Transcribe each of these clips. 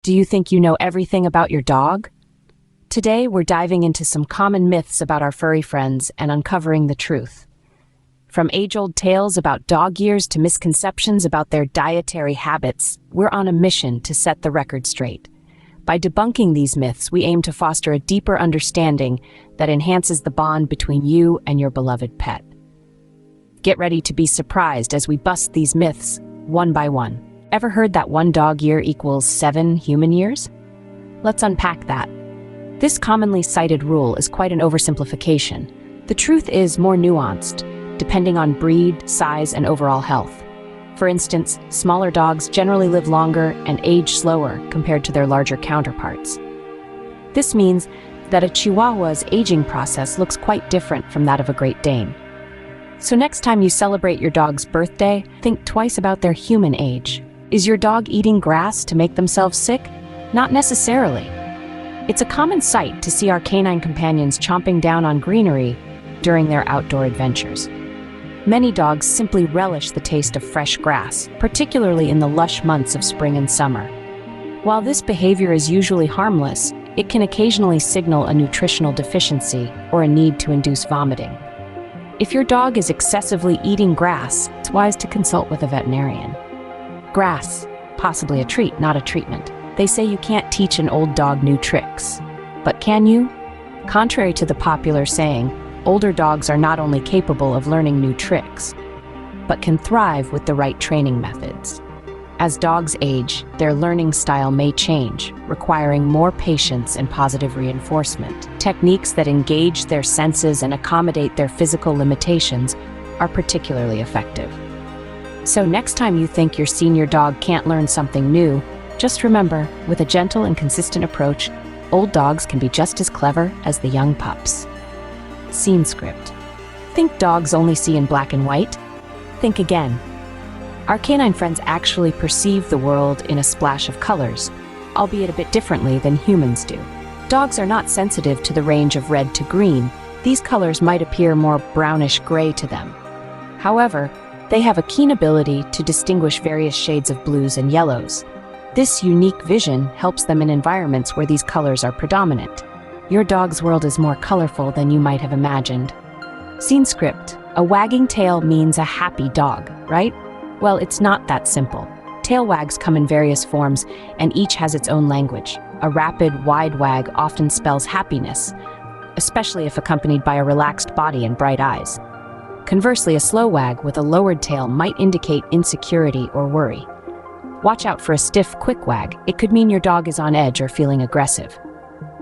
Do you think you know everything about your dog? Today, we're diving into some common myths about our furry friends and uncovering the truth. From age-old tales about dog years to misconceptions about their dietary habits, we're on a mission to set the record straight. By debunking these myths, we aim to foster a deeper understanding that enhances the bond between you and your beloved pet. Get ready to be surprised as we bust these myths one by one. Ever heard that one dog year equals 7 human years? Let's unpack that. This commonly cited rule is quite an oversimplification. The truth is more nuanced, depending on breed, size, and overall health. For instance, smaller dogs generally live longer and age slower compared to their larger counterparts. This means that a Chihuahua's aging process looks quite different from that of a Great Dane. So next time you celebrate your dog's birthday, think twice about their human age. Is your dog eating grass to make themselves sick? Not necessarily. It's a common sight to see our canine companions chomping down on greenery during their outdoor adventures. Many dogs simply relish the taste of fresh grass, particularly in the lush months of spring and summer. While this behavior is usually harmless, it can occasionally signal a nutritional deficiency or a need to induce vomiting. If your dog is excessively eating grass, it's wise to consult with a veterinarian. Grass, possibly a treat, not a treatment. They say you can't teach an old dog new tricks. But can you? Contrary to the popular saying, older dogs are not only capable of learning new tricks, but can thrive with the right training methods. As dogs age, their learning style may change, requiring more patience and positive reinforcement. Techniques that engage their senses and accommodate their physical limitations are particularly effective. So next time you think your senior dog can't learn something new, just remember, with a gentle and consistent approach, old dogs can be just as clever as the young pups. Scene script. Think dogs only see in black and white? Think again. Our canine friends actually perceive the world in a splash of colors, albeit a bit differently than humans do. Dogs are not sensitive to the range of red to green. These colors might appear more brownish-gray to them. However, they have a keen ability to distinguish various shades of blues and yellows. This unique vision helps them in environments where these colors are predominant. Your dog's world is more colorful than you might have imagined. Scene script. A wagging tail means a happy dog, right? Well, it's not that simple. Tail wags come in various forms, and each has its own language. A rapid, wide wag often spells happiness, especially if accompanied by a relaxed body and bright eyes. Conversely, a slow wag with a lowered tail might indicate insecurity or worry. Watch out for a stiff, quick wag. It could mean your dog is on edge or feeling aggressive.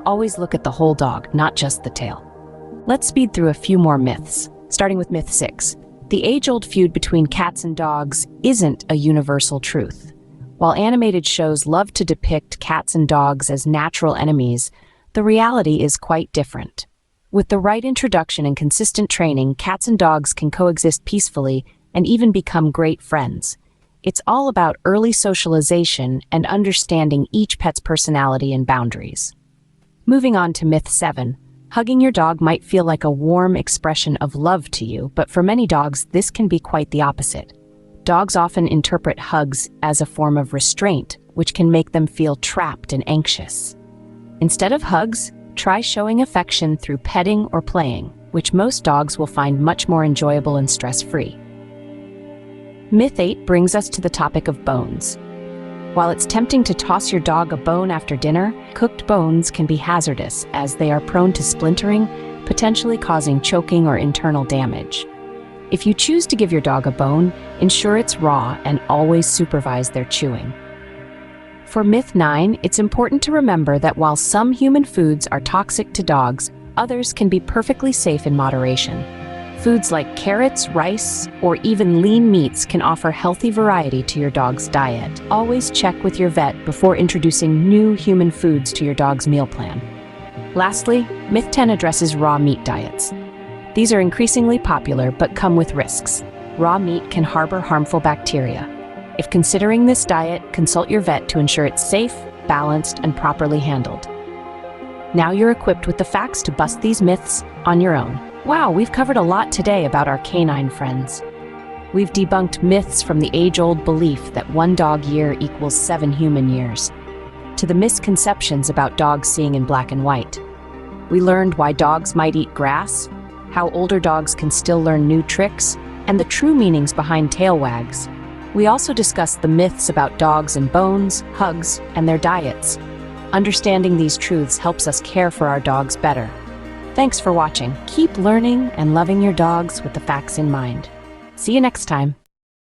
Always look at the whole dog, not just the tail. Let's speed through a few more myths, starting with myth 6. The age-old feud between cats and dogs isn't a universal truth. While animated shows love to depict cats and dogs as natural enemies, the reality is quite different. With the right introduction and consistent training, cats and dogs can coexist peacefully and even become great friends. It's all about early socialization and understanding each pet's personality and boundaries. Moving on to myth 7. Hugging your dog might feel like a warm expression of love to you, but for many dogs, this can be quite the opposite. Dogs often interpret hugs as a form of restraint, which can make them feel trapped and anxious. Instead of hugs, try showing affection through petting or playing, which most dogs will find much more enjoyable and stress-free. Myth 8 brings us to the topic of bones. While it's tempting to toss your dog a bone after dinner, cooked bones can be hazardous as they are prone to splintering, potentially causing choking or internal damage. If you choose to give your dog a bone, ensure it's raw and always supervise their chewing. For myth 9, it's important to remember that while some human foods are toxic to dogs, others can be perfectly safe in moderation. Foods like carrots, rice, or even lean meats can offer healthy variety to your dog's diet. Always check with your vet before introducing new human foods to your dog's meal plan. Lastly, myth 10 addresses raw meat diets. These are increasingly popular but come with risks. Raw meat can harbor harmful bacteria. If considering this diet, consult your vet to ensure it's safe, balanced, and properly handled. Now you're equipped with the facts to bust these myths on your own. Wow, we've covered a lot today about our canine friends. We've debunked myths from the age-old belief that one dog year equals 7 human years. to the misconceptions about dogs seeing in black and white. We learned why dogs might eat grass, how older dogs can still learn new tricks, and the true meanings behind tail wags. We also discussed the myths about dogs and bones, hugs, and their diets. Understanding these truths helps us care for our dogs better. Thanks for watching. Keep learning and loving your dogs with the facts in mind. See you next time.